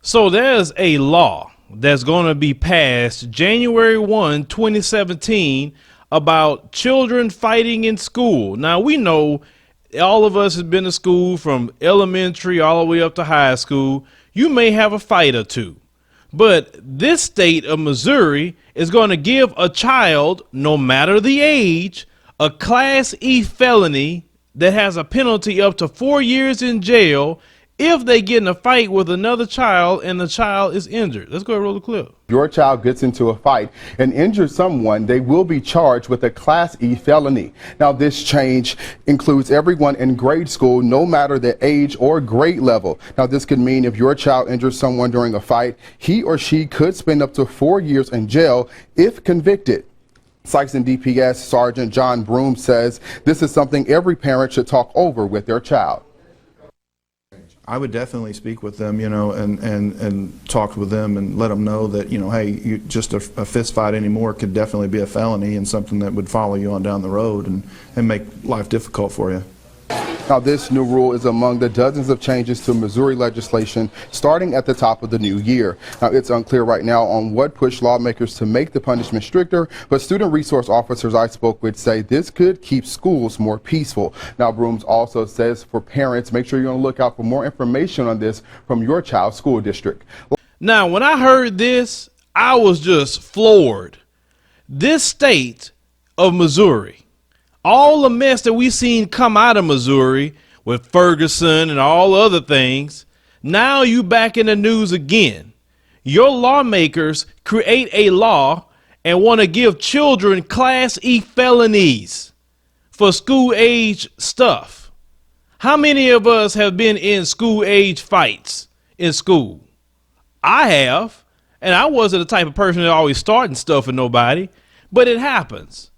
So there's a law that's going to be passed January 1, 2017 about children fighting in school. Now we know all of us have been to school from elementary all the way up to high school. You may have a fight or two, but this state of Missouri is going to give a child, no matter the age, a Class E felony that has a penalty up to 4 years in jail if they get in a fight with another child and the child is injured. Let's go ahead and roll the clip. Your child gets into a fight and injures someone, they will be charged with a Class E felony. Now, this change includes everyone in grade school, no matter the age or grade level. Now, this could mean if your child injures someone during a fight, he or she could spend up to 4 years in jail if convicted. Sikeston DPS Sergeant John Broom says this is something every parent should talk over with their child. I would definitely speak with them, and talk with them and let them know that, hey, just a fist fight anymore could definitely be a felony and something that would follow you on down the road and make life difficult for you. Now, this new rule is among the dozens of changes to Missouri legislation starting at the top of the new year. Now, it's unclear right now on what pushed lawmakers to make the punishment stricter, but student resource officers I spoke with say this could keep schools more peaceful. Now, Brooms also says for parents, make sure you're on the lookout for more information on this from your child's school district. Now, when I heard this, I was just floored. This state of Missouri, all the mess that we seen come out of Missouri with Ferguson and all other things, now you back in the news again. Your lawmakers create a law and want to give children Class E felonies for school age stuff. How many of us have been in school age fights in school? I have, and I wasn't the type of person that always starting stuff with nobody, but it happens.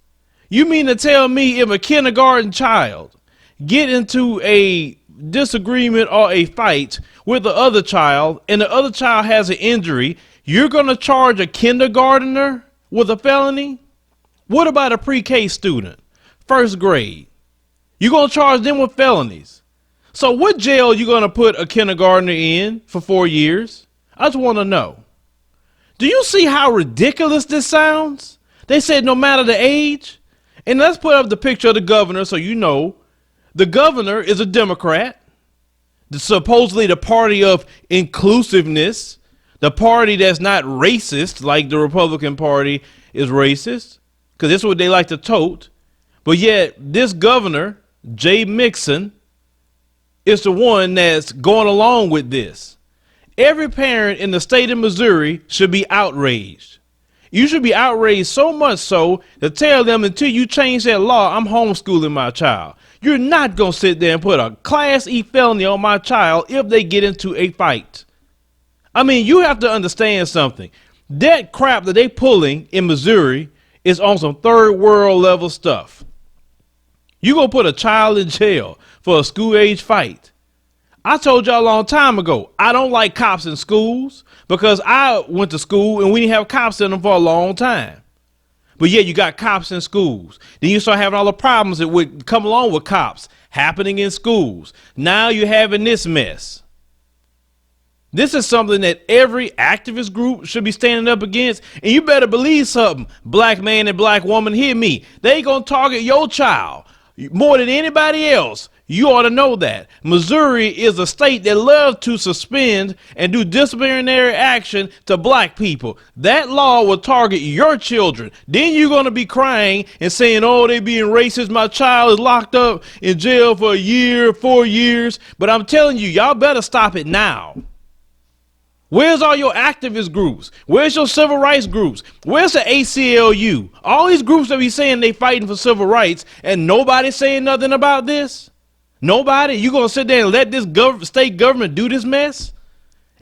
You mean to tell me if a kindergarten child get into a disagreement or a fight with the other child and the other child has an injury, you're going to charge a kindergartner with a felony? What about a pre-K student, first grade? You're going to charge them with felonies. So what jail are you going to put a kindergartner in for 4 years? I just want to know. Do you see how ridiculous this sounds? They said no matter the age. And let's put up the picture of the governor so you know. The governor is a Democrat, supposedly the party of inclusiveness, the party that's not racist like the Republican Party is racist, because that's what they like to tote. But yet this governor, Jay Mixon, is the one that's going along with this. Every parent in the state of Missouri should be outraged. You should be outraged so much so to tell them until you change that law, I'm homeschooling my child. You're not going to sit there and put a Class E felony on my child if they get into a fight. I mean, you have to understand something. That crap that they pulling in Missouri is on some third world level stuff. You're going to put a child in jail for a school age fight. I told y'all a long time ago, I don't like cops in schools because I went to school and we didn't have cops in them for a long time. But yeah, you got cops in schools. Then you start having all the problems that would come along with cops happening in schools. Now you're having this mess. This is something that every activist group should be standing up against. And you better believe something, black man and black woman, hear me. They gonna target your child more than anybody else. You ought to know that. Missouri is a state that loves to suspend and do disciplinary action to black people. That law will target your children. Then you're going to be crying and saying, oh, they being racist. My child is locked up in jail for a year, 4 years. But I'm telling you, y'all better stop it now. Where's all your activist groups? Where's your civil rights groups? Where's the ACLU? All these groups that be saying they fighting for civil rights and nobody saying nothing about this? Nobody? You gonna sit there and let this state government do this mess?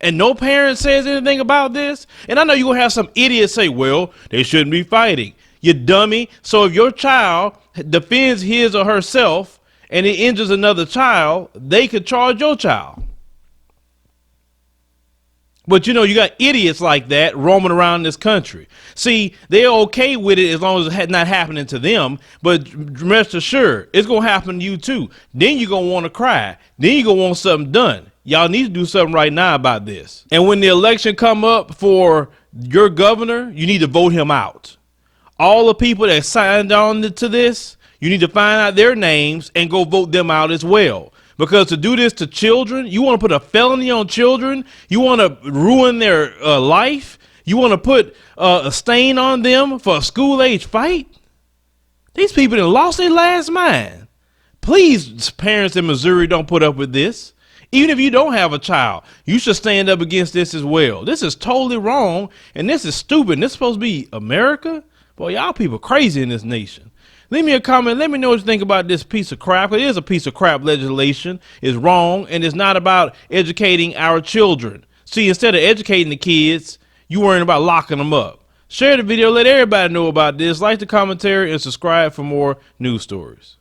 And no parent says anything about this? And I know you're gonna have some idiots say, well, they shouldn't be fighting. You dummy. So if your child defends his or herself and it injures another child, they could charge your child. But you know, you got idiots like that roaming around this country. See, they're okay with it as long as it's not happening to them. But rest assured, it's going to happen to you too. Then you're going to want to cry. Then you're going to want something done. Y'all need to do something right now about this. And when the election come up for your governor, you need to vote him out. All the people that signed on to this, you need to find out their names and go vote them out as well. Because to do this to children, you want to put a felony on children, you want to ruin their life, you want to put a stain on them for a school-age fight? These people have lost their last mind. Please, parents in Missouri, don't put up with this. Even if you don't have a child, you should stand up against this as well. This is totally wrong, and this is stupid. This is supposed to be America? Boy, y'all people crazy in this nation. Leave me a comment. Let me know what you think about this piece of crap. It is a piece of crap legislation. It's wrong, and it's not about educating our children. See, instead of educating the kids, you worrying about locking them up. Share the video. Let everybody know about this. Like the commentary and subscribe for more news stories.